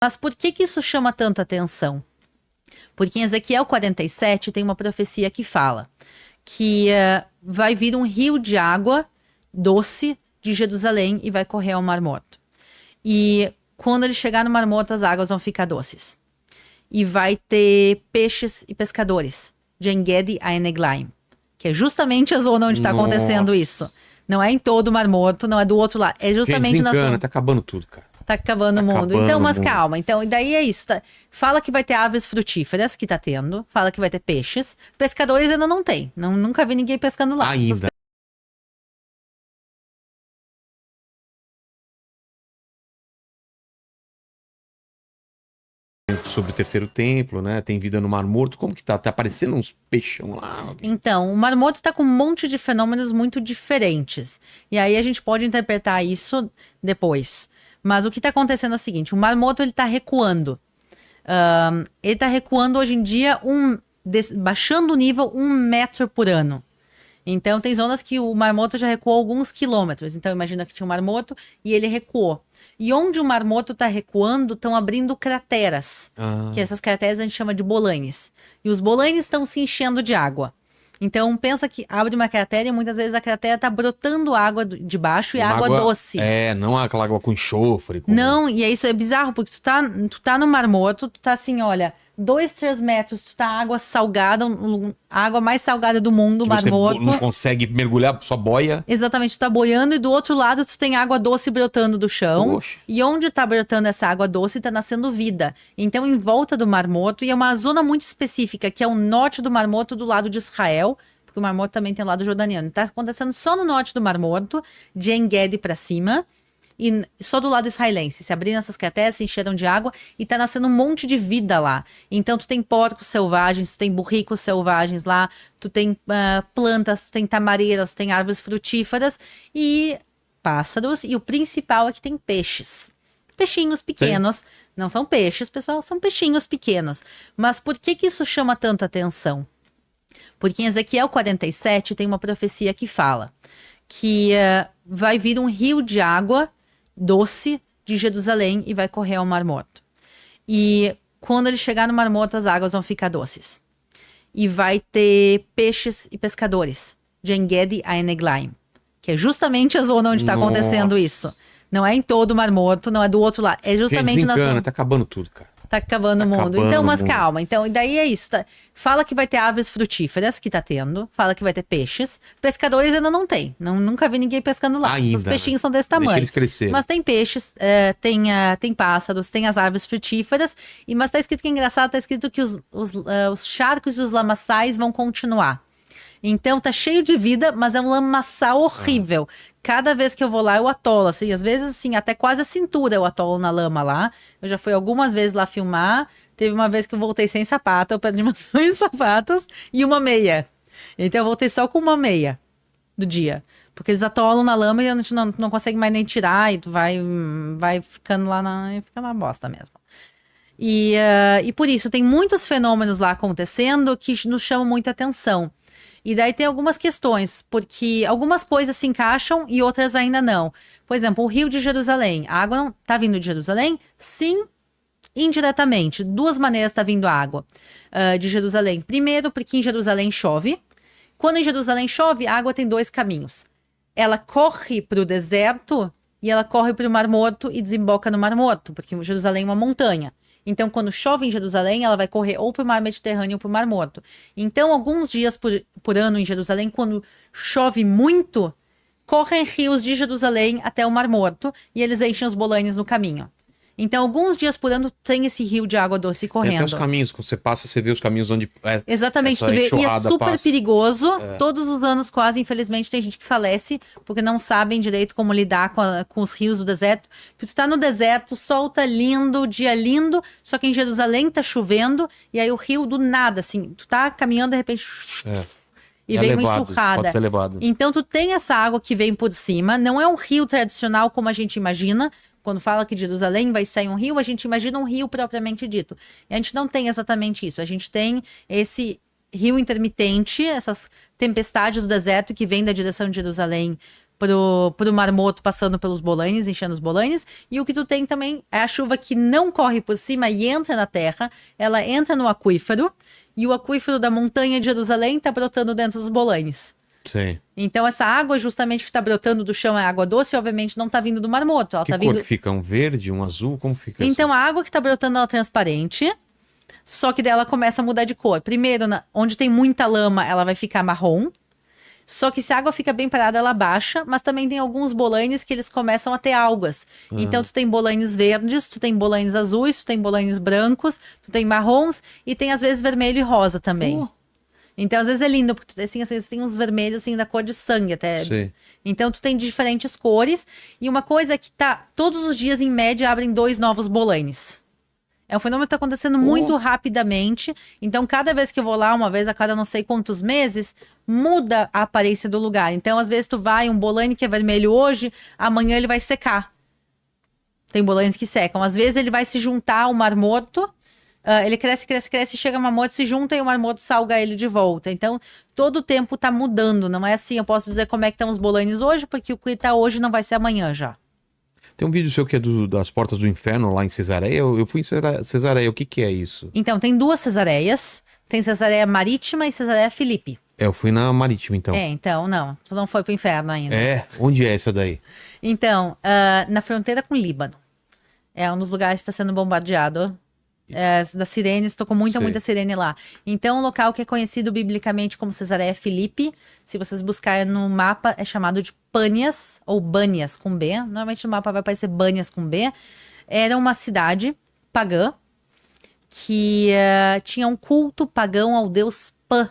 Mas por que que isso chama tanta atenção? Porque em Ezequiel 47 tem uma profecia que fala que vai vir um rio de água doce de Jerusalém e vai correr ao Mar Morto. E quando ele chegar no Mar Morto, as águas vão ficar doces. E vai ter peixes e pescadores, de En-Gedi a En-Eglaim, que é justamente a zona onde está acontecendo isso. Não é em todo o Mar Morto, não é do outro lado, é justamente na zona. Tá acabando tudo, cara. Tá acabando o mundo. Então, mas calma. Então, e daí é isso. Tá? Fala que vai ter aves frutíferas, que tá tendo. Fala que vai ter peixes. Pescadores ainda não tem. Nunca vi ninguém pescando lá. Ainda. Sobre o terceiro templo, né? Tem vida no Mar Morto. Como que tá? Tá aparecendo uns peixão lá. Então, o Mar Morto tá com um monte de fenômenos muito diferentes. E aí a gente pode interpretar isso depois. Mas o que tá acontecendo é o seguinte: o Mar Morto ele tá recuando. Ele tá recuando hoje em dia, baixando o nível 1 metro por ano. Então, tem zonas que o Mar Morto já recuou alguns quilômetros. Então, imagina que tinha um Mar Morto e ele recuou. E onde o Mar Morto está recuando, estão abrindo crateras. Que essas crateras a gente chama de bolaines. E os bolaines estão se enchendo de água. Então, pensa que abre uma cratera e muitas vezes a cratera está brotando água de baixo e água doce. Não aquela água com enxofre. Não, e isso é bizarro, porque tu tá no Mar Morto, tu tá assim, olha, 2, 3 metros, tu tá água salgada, a água mais salgada do mundo, Mar Morto. Não consegue mergulhar, só boia. Exatamente, tu tá boiando e do outro lado tu tem água doce brotando do chão. Poxa. E onde tá brotando essa água doce, tá nascendo vida. Então, em volta do Mar Morto, e é uma zona muito específica, que é o norte do Mar Morto, do lado de Israel, porque o Mar Morto também tem o lado jordaniano. Tá acontecendo só no norte do Mar Morto, de En-Gedi pra cima. E só do lado israelense, se abriram essas crateras, se encheram de água e tá nascendo um monte de vida lá. Então tu tem porcos selvagens, tu tem burricos selvagens lá, tu tem plantas, tu tem tamareiras, tu tem árvores frutíferas e pássaros. E o principal é que tem peixes. Peixinhos pequenos. Sim. Não são peixes, pessoal, são peixinhos pequenos. Mas por que que isso chama tanta atenção? Porque em Ezequiel 47 tem uma profecia que fala que vai vir um rio de água doce de Jerusalém e vai correr ao Mar Morto. E quando ele chegar no Mar Morto, as águas vão ficar doces. E vai ter peixes e pescadores, de En-Gedi a En-Eglaim, que é justamente a zona onde está acontecendo isso. Não é em todo o Mar Morto, não é do outro lado, é justamente na zona. Tá acabando tudo, cara. Tá acabando o mundo. Então, mas calma. Então, e daí é isso. Tá? Fala que vai ter aves frutíferas, que tá tendo. Fala que vai ter peixes. Pescadores ainda não tem. Nunca vi ninguém pescando lá. Ainda, os peixinhos são desse tamanho. Deixa eles crescerem. Mas tem peixes, tem pássaros, tem as aves frutíferas. Mas tá escrito que é engraçado, tá escrito que os charcos e os lamaçais vão continuar. Então tá cheio de vida, mas é um lamaçal horrível. Cada vez que eu vou lá, eu atolo, assim, às vezes, assim, até quase a cintura eu atolo na lama lá. Eu já fui algumas vezes lá filmar. Teve uma vez que eu voltei sem sapato, eu perdi meus 2 sapatos e uma meia. Então eu voltei só com uma meia do dia. Porque eles atolam na lama e a gente não consegue mais nem tirar, e tu vai ficando lá fica na bosta mesmo. E por isso, tem muitos fenômenos lá acontecendo que nos chamam muita atenção. E daí tem algumas questões, porque algumas coisas se encaixam e outras ainda não. Por exemplo, o Rio de Jerusalém. A água não tá vindo de Jerusalém? Sim, indiretamente. 2 maneiras tá vindo a água de Jerusalém. Primeiro, porque em Jerusalém chove. Quando em Jerusalém chove, a água tem 2 caminhos. Ela corre para o deserto e ela corre para o Mar Morto e desemboca no Mar Morto, porque Jerusalém é uma montanha. Então, quando chove em Jerusalém, ela vai correr ou para o Mar Mediterrâneo ou para o Mar Morto. Então, alguns dias por ano em Jerusalém, quando chove muito, correm rios de Jerusalém até o Mar Morto e eles enchem os bolaines no caminho. Então, alguns dias por ano tem esse rio de água doce correndo. Tem até os caminhos, quando você passa, você vê os caminhos onde exatamente, tu vê, e é super perigoso. Todos os anos, quase, infelizmente, tem gente que falece porque não sabem direito como lidar com os rios do deserto. Porque tu tá no deserto, o sol tá lindo, o dia lindo, só que em Jerusalém tá chovendo, e aí o rio do nada, assim, tu tá caminhando, de repente... E vem uma enxurrada. Pode ser levado. Então, tu tem essa água que vem por cima, não é um rio tradicional como a gente imagina. Quando fala que de Jerusalém vai sair um rio, a gente imagina um rio propriamente dito. E a gente não tem exatamente isso. A gente tem esse rio intermitente, essas tempestades do deserto que vêm da direção de Jerusalém pro Marmoto passando pelos bolaines, enchendo os bolaines. E o que tu tem também é a chuva que não corre por cima e entra na terra, ela entra no aquífero, e o aquífero da montanha de Jerusalém tá brotando dentro dos bolaines. Sim. Então essa água justamente que tá brotando do chão é água doce, obviamente não tá vindo do Marmoto, ela Que tá cor vindo... que fica? Um verde, um azul? Como fica Então a água que tá brotando ela é transparente, só que daí ela começa a mudar de cor. Primeiro, onde tem muita lama, ela vai ficar marrom. Só que se a água fica bem parada, ela baixa, mas também tem alguns bolaines que eles começam a ter algas. Então tu tem bolaines verdes, tu tem bolaines azuis, tu tem bolaines brancos, tu tem marrons e tem às vezes vermelho e rosa também. Então às vezes é lindo, porque tu tem, assim, às vezes tem uns vermelhos assim da cor de sangue até. Sim. Então tu tem diferentes cores e uma coisa é que tá todos os dias em média abrem 2 novos bolaines. É um fenômeno que está acontecendo muito rapidamente. Então, cada vez que eu vou lá, uma vez a cada não sei quantos meses, muda a aparência do lugar. Então, às vezes, tu vai, um bolaine que é vermelho hoje, amanhã ele vai secar. Tem bolaines que secam. Às vezes, ele vai se juntar ao marmoto. Ele cresce, cresce, cresce, chega o marmoto, se junta e o marmoto salga ele de volta. Então, todo o tempo está mudando. Não é assim, eu posso dizer como é que estão os bolaines hoje, porque o que está hoje não vai ser amanhã já. Tem um vídeo seu que é das Portas do Inferno lá em Cesareia. Eu fui em Cesareia. O que que é isso? Então, tem 2 Cesareias. Tem Cesareia Marítima e Cesareia Filipe. Eu fui na Marítima, então. Então, não. Tu não foi pro inferno ainda. Onde é essa daí? Então, na fronteira com o Líbano. É um dos lugares que está sendo bombardeado. Das sirenes, tô com muita sirene lá. Então, um local que é conhecido biblicamente como Cesareia Filipe, se vocês buscarem no mapa, é chamado de Pânias, ou Bânias com B. Normalmente no mapa vai aparecer Bânias com B. Era uma cidade pagã que tinha um culto pagão ao deus Pan.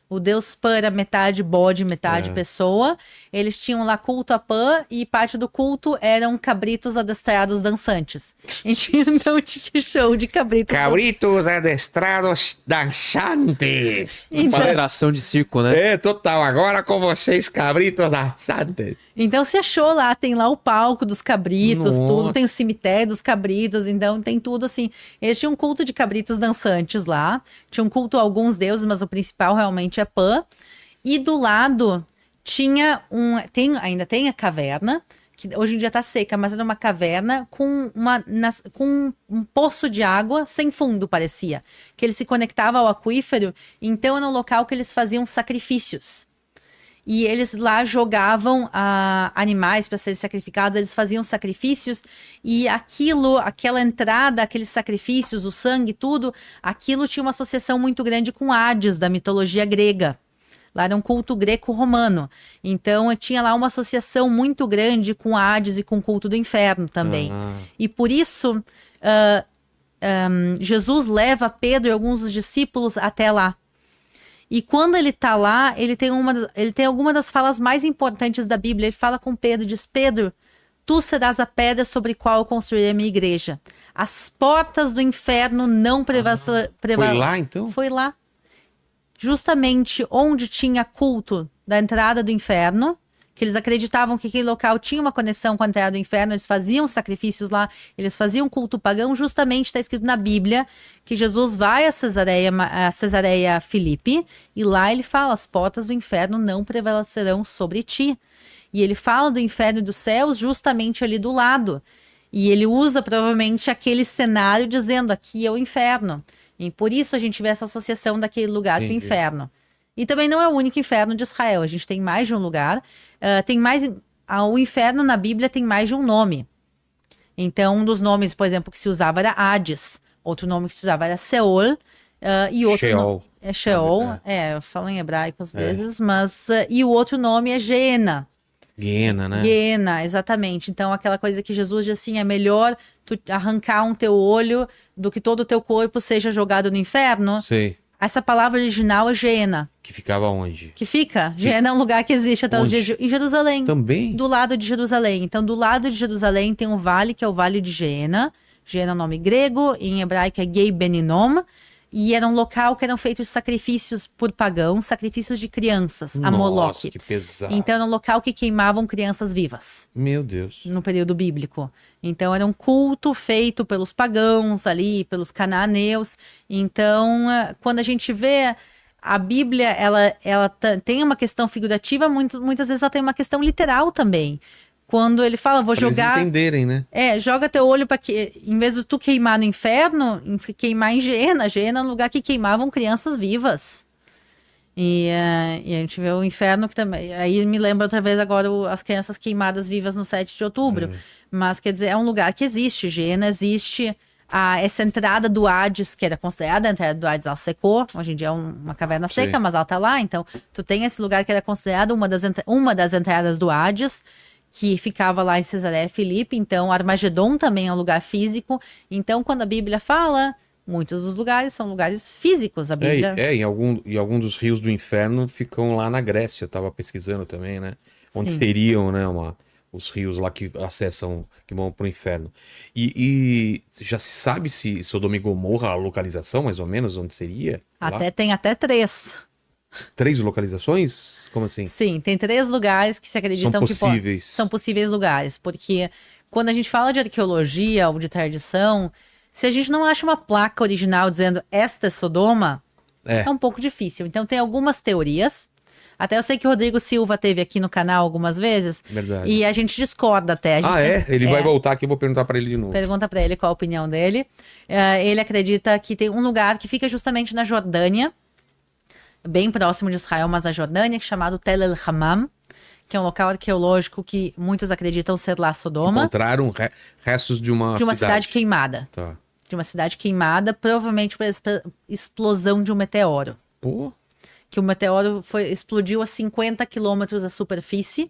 O deus Pan era metade bode, metade pessoa. Eles tinham lá culto a Pan e parte do culto eram cabritos adestrados dançantes. Então tinha show de cabritos. Cabritos adestrados dançantes. Então, Uma atração de circo, né? Total. Agora com vocês, cabritos dançantes. então se achou lá, tem lá o palco dos cabritos, Nossa. tudo, tem o cemitério dos cabritos, então tem tudo assim. Eles tinham um culto de cabritos dançantes lá, tinha um culto a alguns deuses, mas o principal realmente é Pan. E do lado tinha ainda tem a caverna, que hoje em dia tá seca, mas era uma caverna com um poço de água sem fundo, parecia. Que ele se conectava ao aquífero, então era um local que eles faziam sacrifícios. E eles lá jogavam animais para serem sacrificados, eles faziam sacrifícios e aquela entrada, aqueles sacrifícios, o sangue, tudo, aquilo tinha uma associação muito grande com Hades, da mitologia grega. Lá era um culto greco-romano. Então tinha lá uma associação muito grande com Hades e com o culto do inferno também. E por isso, Jesus leva Pedro e alguns dos discípulos até lá. E quando ele tá lá, ele tem alguma das falas mais importantes da Bíblia. Ele fala com Pedro, diz: Pedro, tu serás a pedra sobre qual eu construirei a minha igreja. As portas do inferno não prevalecerão. Foi lá, então? Foi lá. Justamente onde tinha culto da entrada do inferno, que eles acreditavam que aquele local tinha uma conexão com a entrada do inferno, eles faziam sacrifícios lá, eles faziam culto pagão, justamente está escrito na Bíblia que Jesus vai a Cesareia Filipe, e lá ele fala: as portas do inferno não prevalecerão sobre ti. E ele fala do inferno e dos céus justamente ali do lado. E ele usa provavelmente aquele cenário dizendo: aqui é o inferno. E por isso a gente vê essa associação daquele lugar com o inferno. E também não é o único inferno de Israel. A gente tem mais de um lugar. O inferno na Bíblia tem mais de um nome. Então, um dos nomes, por exemplo, que se usava era Hades. Outro nome que se usava era Seol. E outro Sheol. É Sheol. Eu falo em hebraico às vezes. Mas, e o outro nome é Geena. Guiena, né? Guiena, exatamente. Então, aquela coisa que Jesus diz assim: é melhor tu arrancar um teu olho do que todo o teu corpo seja jogado no inferno. Sei. Essa palavra original é Geena. Que ficava onde? Que fica? Geena é um lugar que existe até os dias em Jerusalém. Também? Do lado de Jerusalém. Então, do lado de Jerusalém tem um vale, que é o Vale de Geena. Geena é um nome grego, em hebraico é Gei Beninom. E era um local que eram feitos sacrifícios por pagãos, sacrifícios de crianças, a Moloque. Que pesado. Então, era um local que queimavam crianças vivas. Meu Deus. No período bíblico. Então, era um culto feito pelos pagãos ali, pelos cananeus. Então, quando a gente vê a Bíblia, ela tem uma questão figurativa, muitas vezes ela tem uma questão literal também. Quando ele fala, vou Pra jogar... eles entenderem, né? Joga teu olho para que, em vez de tu queimar no inferno, queimar em Geena. Geena é um lugar que queimavam crianças vivas. E a gente vê o inferno que também... Aí me lembra outra vez agora as crianças queimadas vivas no 7 de outubro. Mas, quer dizer, é um lugar que existe. Geena existe... essa entrada do Hades, que era considerada a entrada do Hades, ela secou. Hoje em dia é uma caverna seca, mas ela tá lá. Então, tu tem esse lugar que era considerado uma das entradas do Hades, que ficava lá em Cesareia Filipe. Então, Armagedon também é um lugar físico. Então, quando a Bíblia fala, muitos dos lugares são lugares físicos. A Bíblia... Em algum dos rios do inferno ficam lá na Grécia. Eu tava pesquisando também, né? Onde seriam, né, os rios lá que acessam, que vão pro inferno. E já se sabe se Sodoma e Gomorra, a localização, mais ou menos, onde seria? Tem até 3. 3 localizações? Como assim? Sim, tem 3 lugares que se acreditam São possíveis. São possíveis lugares, porque quando a gente fala de arqueologia ou de tradição, se a gente não acha uma placa original dizendo esta é Sodoma, é um pouco difícil. Então tem algumas teorias. Até eu sei que o Rodrigo Silva teve aqui no canal algumas vezes. Verdade. E a gente discorda até. Ele vai voltar aqui, eu vou perguntar para ele de novo. Pergunta para ele qual a opinião dele. Ele acredita que tem um lugar que fica justamente na Jordânia, bem próximo de Israel, mas na Jordânia, chamado Tel El Hammam, que é um local arqueológico que muitos acreditam ser lá Sodoma. Encontraram restos de uma cidade queimada. Tá. De uma cidade queimada, provavelmente por explosão de um meteoro. Pô. Que o meteoro explodiu a 50 quilômetros da superfície.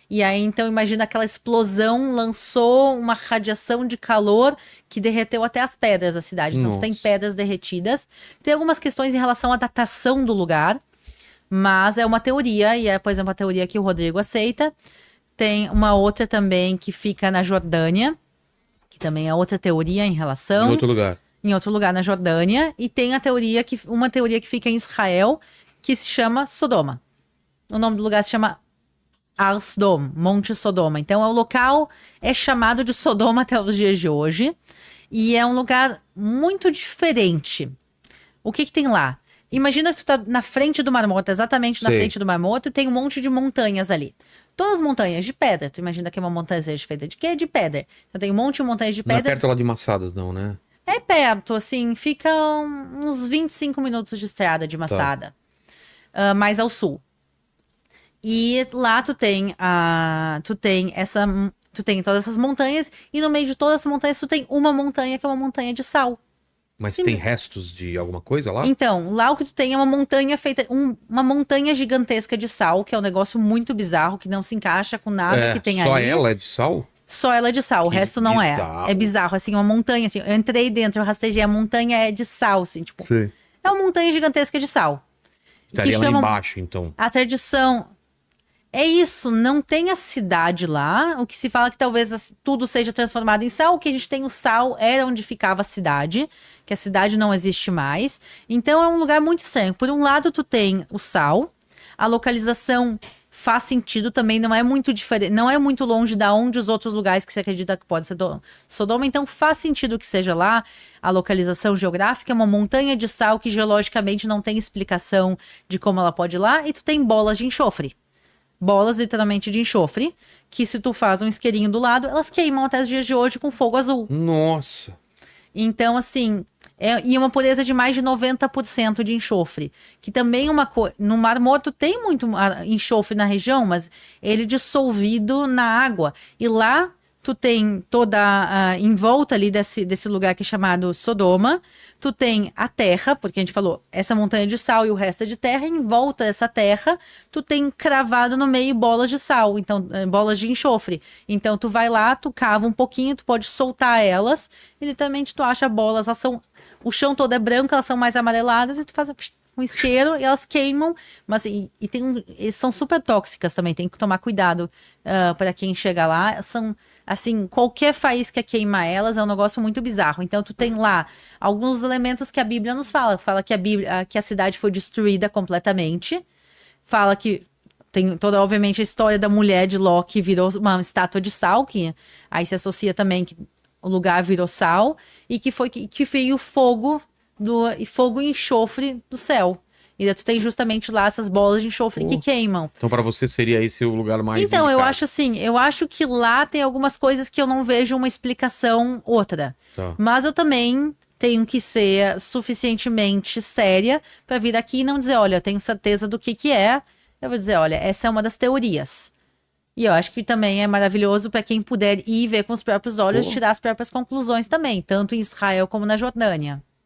E aí, então, imagina aquela explosão lançou uma radiação de calor que derreteu até as pedras da cidade. Então, tu tem pedras derretidas. Tem algumas questões em relação à datação do lugar, mas é uma teoria, e por exemplo, a teoria que o Rodrigo aceita. Tem uma outra também que fica na Jordânia, que também é outra teoria em relação... Em outro lugar. Em outro lugar na Jordânia. E tem uma teoria que fica em Israel, que se chama Sodoma. O nome do lugar se chama Ar-Sdom, Monte Sodoma. Então, o local é chamado de Sodoma até os dias de hoje. E é um lugar muito diferente. O que tem lá? Imagina que tu tá na frente do Mar Morto, exatamente na frente do Mar Morto, e tem um monte de montanhas ali. Todas as montanhas de pedra. Tu imagina que é uma montanha feita de quê? De pedra. Então, tem um monte de montanhas de pedra. Não é perto lá de Massadas, não, né? É perto, assim, fica uns 25 minutos de estrada de Massada. Mais ao sul. E lá tu tem todas essas montanhas, e no meio de todas as montanhas tu tem uma montanha que é uma montanha de sal. Mas tem restos de alguma coisa lá? Então, lá o que tu tem é uma montanha feita, uma montanha gigantesca de sal, que é um negócio muito bizarro, que não se encaixa com nada que tem ali. Só ela é de sal? Só ela é de sal, o resto não bizarro. é. É bizarro, assim, uma montanha, assim, eu entrei dentro, eu rastejei, a montanha é de sal, assim, tipo, Sim. é uma montanha gigantesca de sal. Estaria lá embaixo, então. A tradição é isso, não tem a cidade lá, o que se fala que talvez tudo seja transformado em sal, o que a gente tem o sal era onde ficava a cidade, que a cidade não existe mais. Então é um lugar muito estranho. Por um lado tu tem o sal, a localização faz sentido também, não é muito diferente, não é muito longe da onde os outros lugares que se acredita que pode ser Sodoma, então faz sentido que seja lá. A localização geográfica é uma montanha de sal que geologicamente não tem explicação de como ela pode ir lá, e tu tem bolas de enxofre. Bolas literalmente de enxofre, que se tu faz um isqueirinho do lado, elas queimam até os dias de hoje com fogo azul. Nossa! Então, assim, e uma pureza de mais de 90% de enxofre. Que também é uma coisa. No Mar Morto tem muito enxofre na região, mas ele dissolvido na água. E lá tu tem toda em volta ali desse lugar que é chamado Sodoma, tu tem a terra, porque a gente falou, essa montanha de sal e o resto é de terra, e em volta dessa terra, tu tem cravado no meio bolas de sal, então bolas de enxofre. Então tu vai lá, tu cava um pouquinho, tu pode soltar elas, e literalmente tu acha bolas, elas são, o chão todo é branco, elas são mais amareladas, e tu faz um isqueiro e elas queimam, mas eles são super tóxicas também, tem que tomar cuidado para quem chega lá. São, assim, qualquer faísca queima elas, é um negócio muito bizarro. Então tu tem lá alguns elementos que a Bíblia nos fala que a cidade foi destruída completamente, fala que tem toda, obviamente, a história da mulher de Ló que virou uma estátua de sal, que aí se associa também que o lugar virou sal, e que veio fogo e enxofre do céu. E daí tu tem justamente lá essas bolas de enxofre que queimam. Então, para você, seria esse o lugar mais Então, eu indicado? acho assim, eu acho que lá tem algumas coisas que eu não vejo uma explicação outra. Tá. Mas eu também tenho que ser suficientemente séria para vir aqui e não dizer, olha, eu tenho certeza do que é. Eu vou dizer, olha, essa é uma das teorias. E eu acho que também é maravilhoso para quem puder ir ver com os próprios olhos, Pô. tirar as próprias conclusões também, tanto em Israel como na Jordânia.